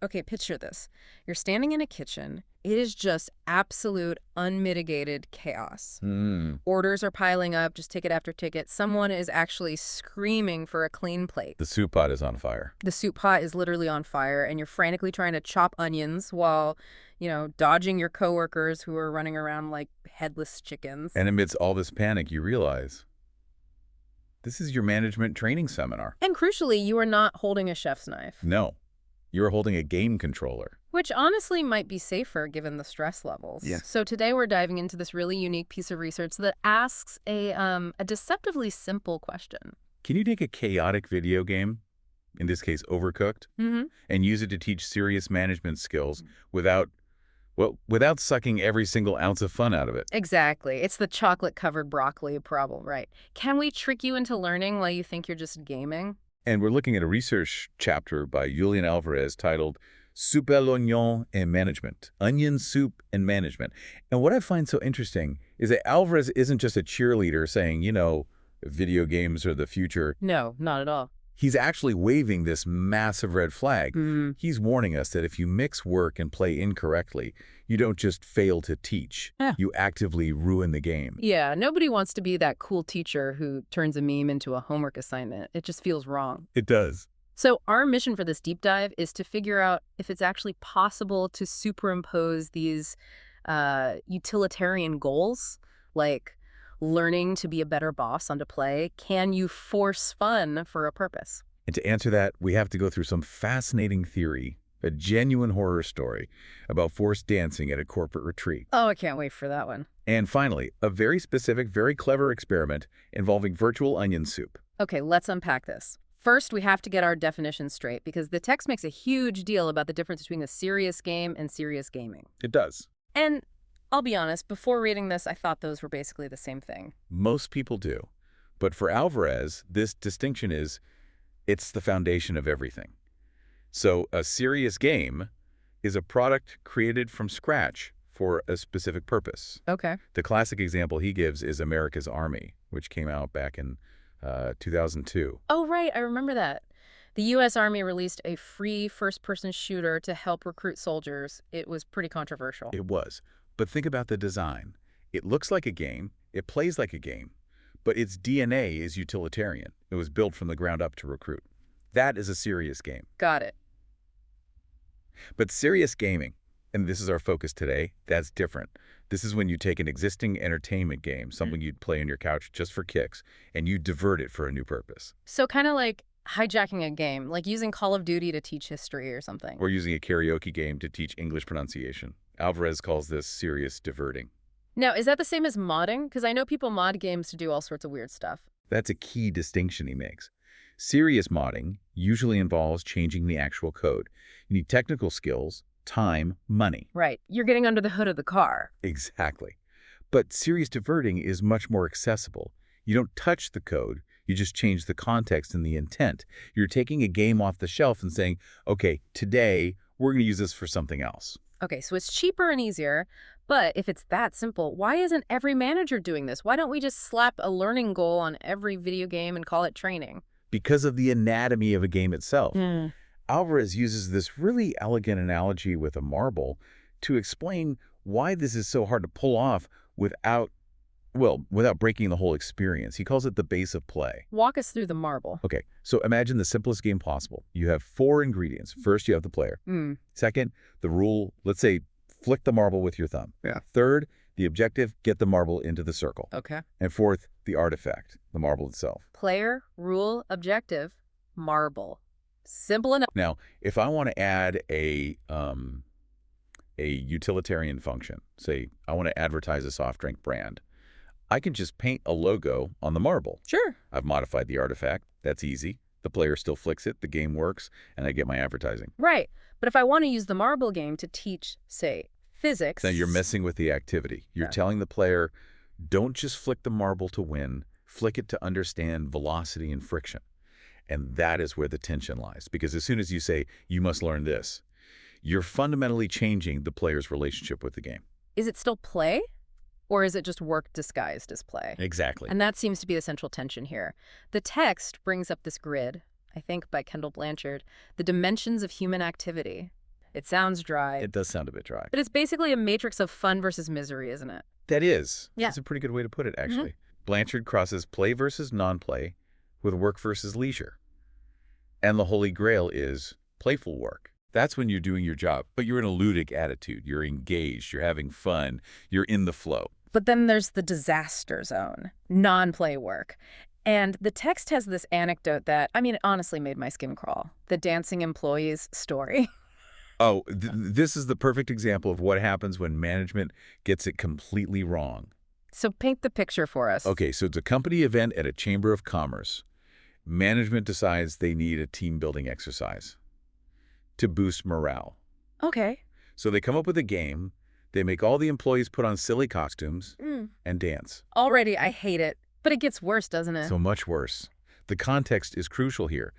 Okay, picture this. You're standing in a kitchen. It is just absolute, unmitigated chaos. Hmm. Orders are piling up, just ticket after ticket. Someone is actually screaming for a clean plate. The soup pot is on fire. The soup pot is literally on fire, and you're frantically trying to chop onions while, dodging your coworkers who are running around like headless chickens. And amidst all this panic, you realize this is your management training seminar. And crucially, you are not holding a chef's knife. No, you're holding a game controller. Which honestly might be safer given the stress levels. Yeah. So today we're diving into this really unique piece of research that asks a deceptively simple question. Can you take a chaotic video game, in this case Overcooked, and use it to teach serious management skills without sucking every single ounce of fun out of it? Exactly. It's the chocolate-covered broccoli problem, right? Can we trick you into learning while you think you're just gaming? And we're looking at a research chapter by Quentin Alvarez titled Soupe à l'oignon and Management, Onion Soup and Management. And what I find so interesting is that Alvarez isn't just a cheerleader saying, video games are the future. No, not at all. He's actually waving this massive red flag. He's warning us that if you mix work and play incorrectly, you don't just fail to teach. You actively ruin the game. Yeah, nobody wants to be that cool teacher who turns a meme into a homework assignment. It just feels wrong. It does. So our mission for this deep dive is to figure out if it's actually possible to superimpose these utilitarian goals, like learning to be a better boss onto play. Can you force fun for a purpose? And to answer that, we have to go through some fascinating theory, a genuine horror story about forced dancing at a corporate retreat. Oh, I can't wait for that one. And finally, a very specific, very clever experiment involving virtual onion soup. Okay, let's unpack this. First, we have to get our definition straight because the text makes a huge deal about the difference between a serious game and serious gaming. It does. And I'll be honest, before reading this, I thought those were basically the same thing. Most people do. But for Alvarez, this distinction it's the foundation of everything. So a serious game is a product created from scratch for a specific purpose. Okay. The classic example he gives is America's Army, which came out back in 2002. Oh, right. I remember that. The U.S. Army released a free first-person shooter to help recruit soldiers. It was pretty controversial. It was. But think about the design. It looks like a game. It plays like a game. But its DNA is utilitarian. It was built from the ground up to recruit. That is a serious game. Got it. But serious gaming, and this is our focus today, that's different. This is when you take an existing entertainment game, something you'd play on your couch just for kicks, and you divert it for a new purpose. So kind of like hijacking a game, like using Call of Duty to teach history or something. Or using a karaoke game to teach English pronunciation. Alvarez calls this serious diverting. Now, is that the same as modding? Because I know people mod games to do all sorts of weird stuff. That's a key distinction he makes. Serious modding usually involves changing the actual code. You need technical skills, time, money. Right. You're getting under the hood of the car. Exactly. But serious diverting is much more accessible. You don't touch the code. You just change the context and the intent. You're taking a game off the shelf and saying, okay, today we're going to use this for something else. Okay, so it's cheaper and easier, but if it's that simple, why isn't every manager doing this? Why don't we just slap a learning goal on every video game and call it training? Because of the anatomy of a game itself. Alvarez uses this really elegant analogy with a marble to explain why this is so hard to pull off without breaking the whole experience. He calls it the base of play. Walk us through the marble. Okay, so imagine the simplest game possible. You have 4 ingredients. First, you have the player. Second, the rule, let's say, flick the marble with your thumb. Yeah. Third, the objective, get the marble into the circle. Okay. And fourth, the artifact, the marble itself. Player, rule, objective, marble. Simple enough. Now, if I want to add a utilitarian function, say I want to advertise a soft drink brand, I can just paint a logo on the marble. Sure. I've modified the artifact. That's easy. The player still flicks it, the game works, and I get my advertising. Right. But if I want to use the marble game to teach, say, physics... Then you're messing with the activity. You're telling the player, don't just flick the marble to win, flick it to understand velocity and friction. And that is where the tension lies. Because as soon as you say, you must learn this, you're fundamentally changing the player's relationship with the game. Is it still play? Or is it just work disguised as play? Exactly. And that seems to be the central tension here. The text brings up this grid, I think by Kendall Blanchard, the dimensions of human activity. It sounds dry. It does sound a bit dry. But it's basically a matrix of fun versus misery, isn't it? That is. Yeah. That's a pretty good way to put it, actually. Blanchard crosses play versus non-play with work versus leisure. And the holy grail is playful work. That's when you're doing your job, but you're in a ludic attitude. You're engaged. You're having fun. You're in the flow. But then there's the disaster zone, non-play work. And the text has this anecdote that, I mean, it honestly made my skin crawl. The dancing employee's story. Oh, this is the perfect example of what happens when management gets it completely wrong. So paint the picture for us. Okay, so it's a company event at a chamber of commerce. Management decides they need a team-building exercise to boost morale. Okay. So they come up with a game. They make all the employees put on silly costumes and dance. Already, I hate it. But it gets worse, doesn't it? So much worse. The context is crucial here.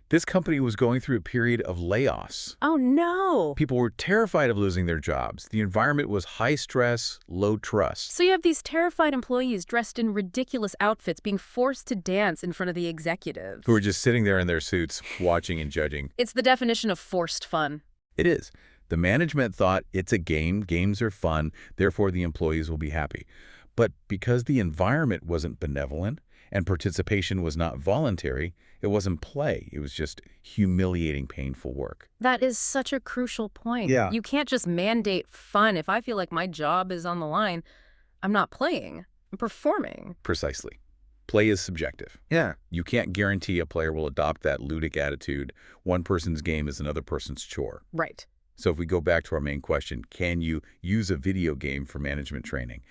This company was going through a period of layoffs. Oh, no. People were terrified of losing their jobs. The environment was high stress, low trust. So you have these terrified employees dressed in ridiculous outfits being forced to dance in front of the executives. Who are just sitting there in their suits, watching and judging. It's the definition of forced fun. It is. The management thought it's a game, games are fun, therefore the employees will be happy. But because the environment wasn't benevolent and participation was not voluntary, it wasn't play. It was just humiliating, painful work. That is such a crucial point. Yeah. You can't just mandate fun. If I feel like my job is on the line, I'm not playing. I'm performing. Precisely. Play is subjective. Yeah. You can't guarantee a player will adopt that ludic attitude. One person's game is another person's chore. Right. So if we go back to our main question, can you use a video game for management training?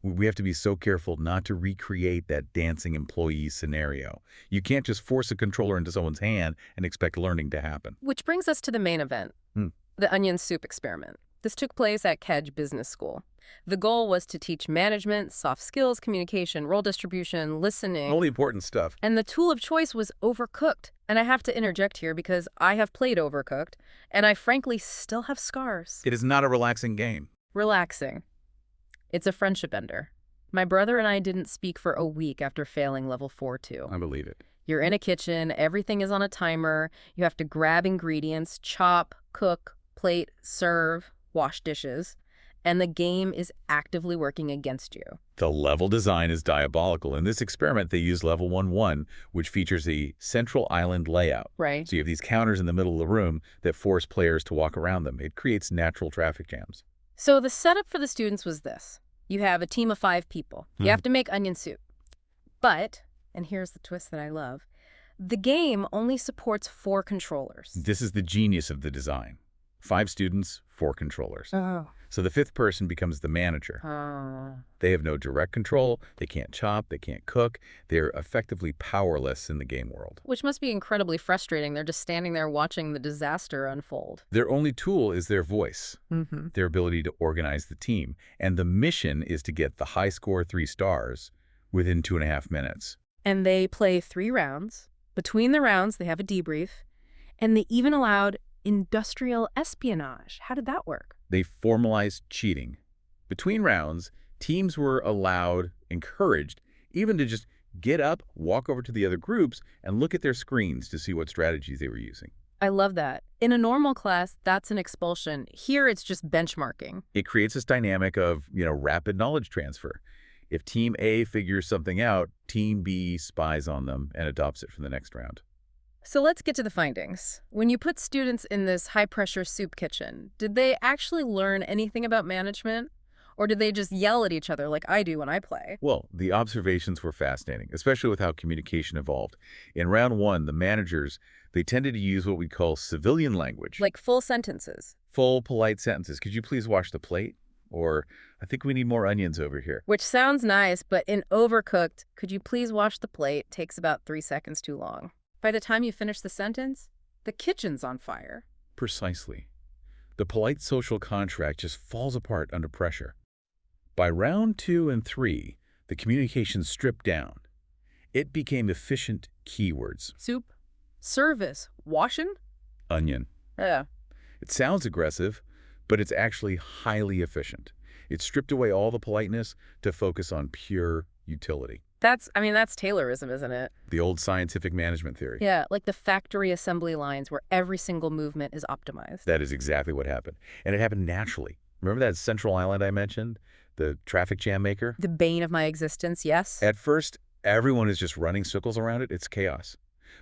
We have to be so careful not to recreate that dancing employee scenario. You can't just force a controller into someone's hand and expect learning to happen. Which brings us to the main event, the onion soup experiment. This took place at Kedge Business School. The goal was to teach management, soft skills, communication, role distribution, listening. All the important stuff. And the tool of choice was Overcooked. And I have to interject here because I have played Overcooked, and I frankly still have scars. It is not a relaxing game. Relaxing. It's a friendship ender. My brother and I didn't speak for a week after failing level 4-2. I believe it. You're in a kitchen, everything is on a timer, you have to grab ingredients, chop, cook, plate, serve, wash dishes, and the game is actively working against you. The level design is diabolical. In this experiment, they use level 1-1, which features a central island layout. Right. So you have these counters in the middle of the room that force players to walk around them. It creates natural traffic jams. So the setup for the students was this. You have a team of 5 people. You have to make onion soup. But, and here's the twist that I love, the game only supports 4 controllers. This is the genius of the design. 5 students, 4 controllers. Oh. So the 5th person becomes the manager. They have no direct control. They can't chop. They can't cook. They're effectively powerless in the game world. Which must be incredibly frustrating. They're just standing there watching the disaster unfold. Their only tool is their voice, their ability to organize the team. And the mission is to get the high score 3 stars within 2.5 minutes. And they play 3 rounds. Between the rounds, they have a debrief. And they even allowed industrial espionage. How did that work? They formalized cheating. Between rounds, teams were allowed, encouraged, even to just get up, walk over to the other groups, and look at their screens to see what strategies they were using. I love that. In a normal class, that's an expulsion. Here, it's just benchmarking. It creates this dynamic of, rapid knowledge transfer. If Team A figures something out, Team B spies on them and adopts it for the next round. So let's get to the findings. When you put students in this high-pressure soup kitchen, did they actually learn anything about management? Or did they just yell at each other like I do when I play? Well, the observations were fascinating, especially with how communication evolved. In round 1, the managers, they tended to use what we call civilian language. Like full sentences. Full, polite sentences. Could you please wash the plate? Or, I think we need more onions over here. Which sounds nice, but in Overcooked, could you please wash the plate takes about 3 seconds too long. By the time you finish the sentence, the kitchen's on fire. Precisely. The polite social contract just falls apart under pressure. By round 2 and 3, the communication stripped down. It became efficient keywords. Soup, service, washing? Onion. Yeah. It sounds aggressive, but it's actually highly efficient. It stripped away all the politeness to focus on pure utility. That's Taylorism, isn't it? The old scientific management theory. Yeah, like the factory assembly lines where every single movement is optimized. That is exactly what happened. And it happened naturally. Remember that central island I mentioned? The traffic jam maker? The bane of my existence, yes? At first, everyone is just running circles around it. It's chaos.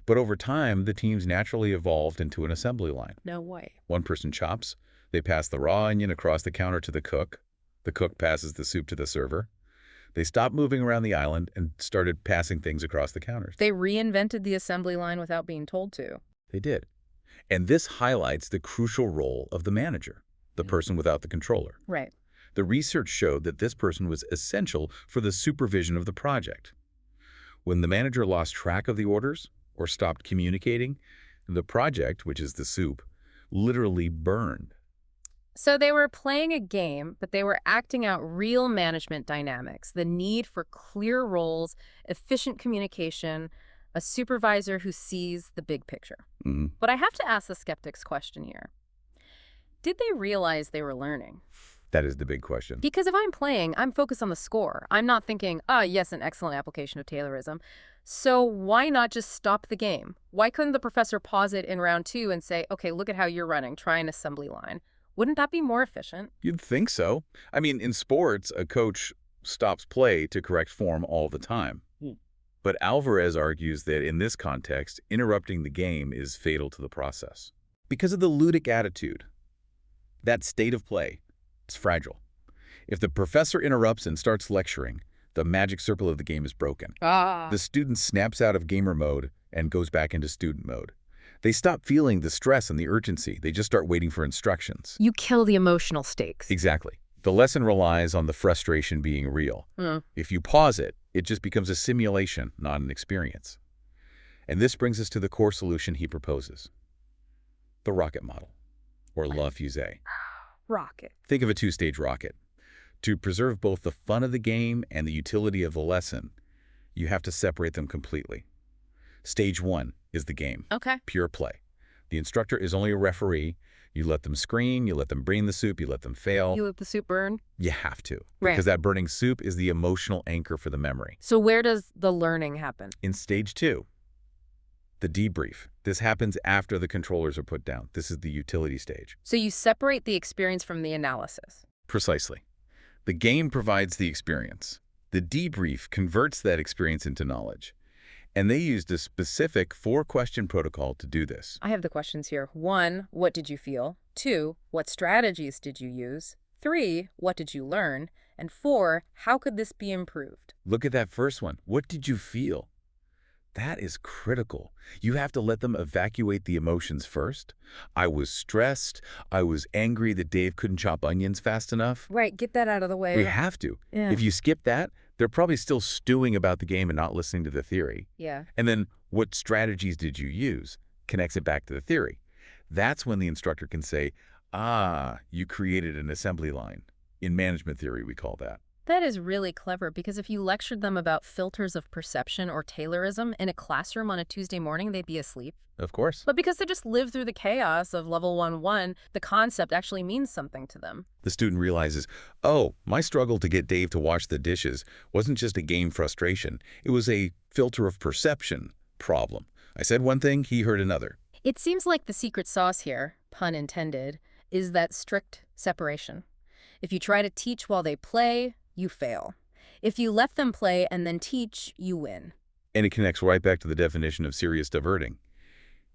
But over time, the teams naturally evolved into an assembly line. No way. One person chops. They pass the raw onion across the counter to the cook. The cook passes the soup to the server. They stopped moving around the island and started passing things across the counters. They reinvented the assembly line without being told to. They did. And this highlights the crucial role of the manager, the person without the controller. Right. The research showed that this person was essential for the supervision of the project. When the manager lost track of the orders or stopped communicating, the project, which is the soup, literally burned. So they were playing a game, but they were acting out real management dynamics, the need for clear roles, efficient communication, a supervisor who sees the big picture. But I have to ask the skeptic's question here. Did they realize they were learning? That is the big question. Because if I'm playing, I'm focused on the score. I'm not thinking, yes, an excellent application of Taylorism. So why not just stop the game? Why couldn't the professor pause it in round 2 and say, okay, look at how you're running, try an assembly line? Wouldn't that be more efficient? You'd think so. I mean, in sports, a coach stops play to correct form all the time. But Alvarez argues that in this context, interrupting the game is fatal to the process. Because of the ludic attitude, that state of play, it's fragile. If the professor interrupts and starts lecturing, the magic circle of the game is broken. The student snaps out of gamer mode and goes back into student mode. They stop feeling the stress and the urgency. They just start waiting for instructions. You kill the emotional stakes. Exactly. The lesson relies on the frustration being real. If you pause it, it just becomes a simulation, not an experience. And this brings us to the core solution he proposes. The rocket model, or La Fusée. Rocket. Think of a two-stage rocket. To preserve both the fun of the game and the utility of the lesson, you have to separate them completely. Stage 1 is the game. Okay. Pure play. The instructor is only a referee. You let them screen, you let them brain the soup, you let them fail. You let the soup burn? You have to. Right. Because that burning soup is the emotional anchor for the memory. So where does the learning happen? In stage 2, the debrief. This happens after the controllers are put down. This is the utility stage. So you separate the experience from the analysis. Precisely. The game provides the experience. The debrief converts that experience into knowledge. And they used a specific 4-question protocol to do this. I have the questions here. 1, what did you feel? 2, what strategies did you use? 3, what did you learn? And 4, how could this be improved? Look at that first one. What did you feel? That is critical. You have to let them evacuate the emotions first. I was stressed. I was angry that Dave couldn't chop onions fast enough. Right, get that out of the way. We have to. Yeah. If you skip that, they're probably still stewing about the game and not listening to the theory. Yeah. And then, what strategies did you use? Connects it back to the theory. That's when the instructor can say, you created an assembly line. In management theory, we call that. That is really clever, because if you lectured them about filters of perception or Taylorism in a classroom on a Tuesday morning, they'd be asleep. Of course. But because they just live through the chaos of level 1-1, the concept actually means something to them. The student realizes, oh, my struggle to get Dave to wash the dishes wasn't just a game frustration. It was a filter of perception problem. I said one thing, he heard another. It seems like the secret sauce here, pun intended, is that strict separation. If you try to teach while they play, you fail. If you let them play and then teach, you win. And it connects right back to the definition of serious diverting.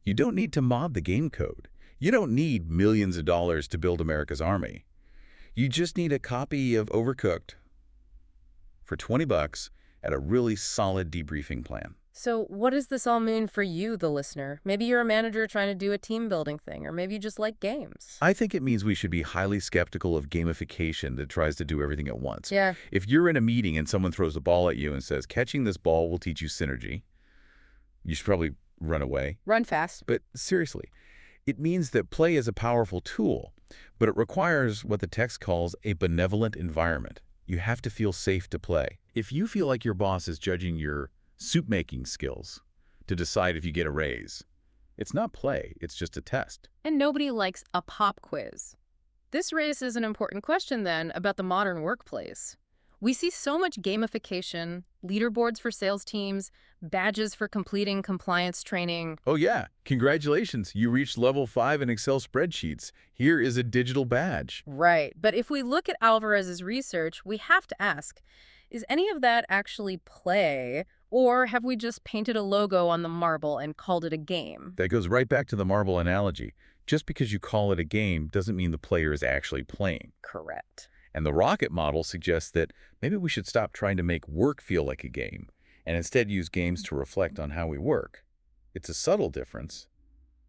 You don't need to mod the game code. You don't need millions of dollars to build America's army. You just need a copy of Overcooked for $20 at a really solid debriefing plan. So what does this all mean for you, the listener? Maybe you're a manager trying to do a team building thing, or maybe you just like games. I think it means we should be highly skeptical of gamification that tries to do everything at once. Yeah. If you're in a meeting and someone throws a ball at you and says, catching this ball will teach you synergy, you should probably run away. Run fast. But seriously, it means that play is a powerful tool, but it requires what the text calls a benevolent environment. You have to feel safe to play. If you feel like your boss is judging your soup-making skills to decide if you get a raise, it's not play, it's just a test. And nobody likes a pop quiz. This raises an important question, then, about the modern workplace. We see so much gamification, leaderboards for sales teams, badges for completing compliance training. Oh yeah, congratulations, you reached level 5 in Excel spreadsheets. Here is a digital badge. Right. But if we look at Alvarez's research, we have to ask, is any of that actually play, or have we just painted a logo on the marble and called it a game? That goes right back to the marble analogy. Just because you call it a game doesn't mean the player is actually playing. Correct. And the rocket model suggests that maybe we should stop trying to make work feel like a game and instead use games to reflect on how we work. It's a subtle difference,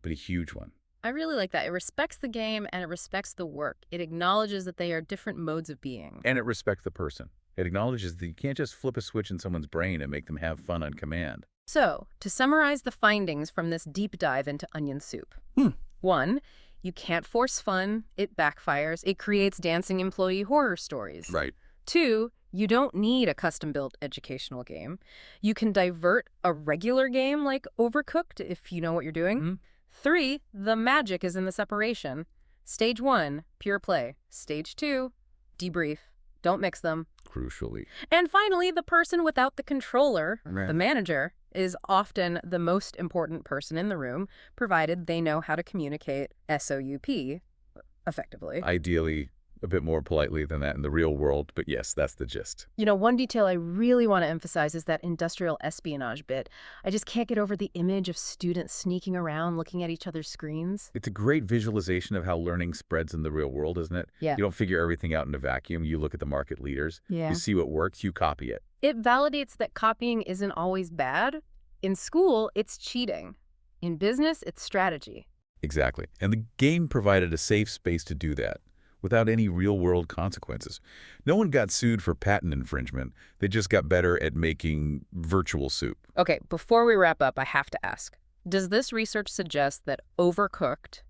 but a huge one. I really like that. It respects the game and it respects the work. It acknowledges that they are different modes of being. And it respects the person. It acknowledges that you can't just flip a switch in someone's brain and make them have fun on command. So, to summarize the findings from this deep dive into onion soup. 1, you can't force fun. It backfires. It creates dancing employee horror stories. Right. 2, you don't need a custom-built educational game. You can divert a regular game like Overcooked if you know what you're doing. 3, the magic is in the separation. Stage 1, pure play. Stage 2, debrief. Don't mix them. Crucially. And finally, the person without the controller, Right. the manager, is often the most important person in the room, provided they know how to communicate SOUP effectively. Ideally, a bit more politely than that in the real world, but yes, that's the gist. You know, one detail I really want to emphasize is that industrial espionage bit. I just can't get over the image of students sneaking around looking at each other's screens. It's a great visualization of how learning spreads in the real world, isn't it? Yeah. You don't figure everything out in a vacuum. You look at the market leaders. Yeah. You see what works, you copy it. It validates that copying isn't always bad. In school, it's cheating. In business, it's strategy. Exactly. And the game provided a safe space to do that without any real-world consequences. No one got sued for patent infringement. They just got better at making virtual soup. Okay, before we wrap up, I have to ask, does this research suggest that Overcooked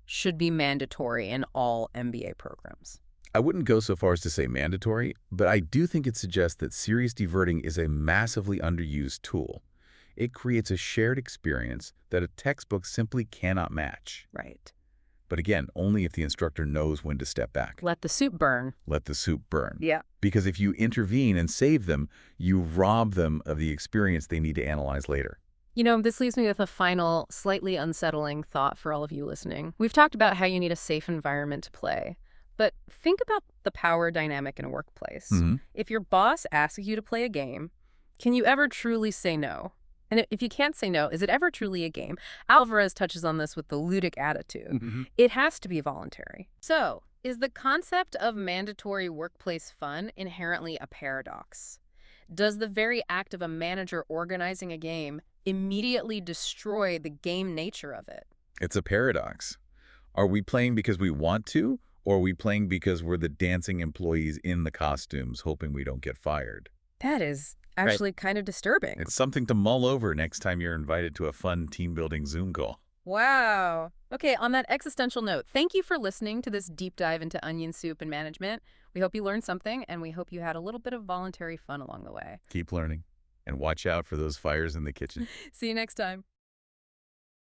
should be mandatory in all MBA programs? I wouldn't go so far as to say mandatory, but I do think it suggests that serious diverting is a massively underused tool. It creates a shared experience that a textbook simply cannot match. Right. But again, only if the instructor knows when to step back. Let the soup burn. Let the soup burn. Yeah. Because if you intervene and save them, you rob them of the experience they need to analyze later. You know, this leaves me with a final, slightly unsettling thought for all of you listening. We've talked about how you need a safe environment to play. But think about the power dynamic in a workplace. If your boss asks you to play a game, can you ever truly say no? And if you can't say no, is it ever truly a game? Alvarez touches on this with the ludic attitude. It has to be voluntary. So, is the concept of mandatory workplace fun inherently a paradox? Does the very act of a manager organizing a game immediately destroy the game nature of it? It's a paradox. Are we playing because we want to, or are we playing because we're the dancing employees in the costumes hoping we don't get fired? That is actually kind of disturbing. It's something to mull over next time you're invited to a fun team-building Zoom call. Wow. Okay, on that existential note, thank you for listening to this deep dive into onion soup and management. We hope you learned something, and we hope you had a little bit of voluntary fun along the way. Keep learning, and watch out for those fires in the kitchen. See you next time.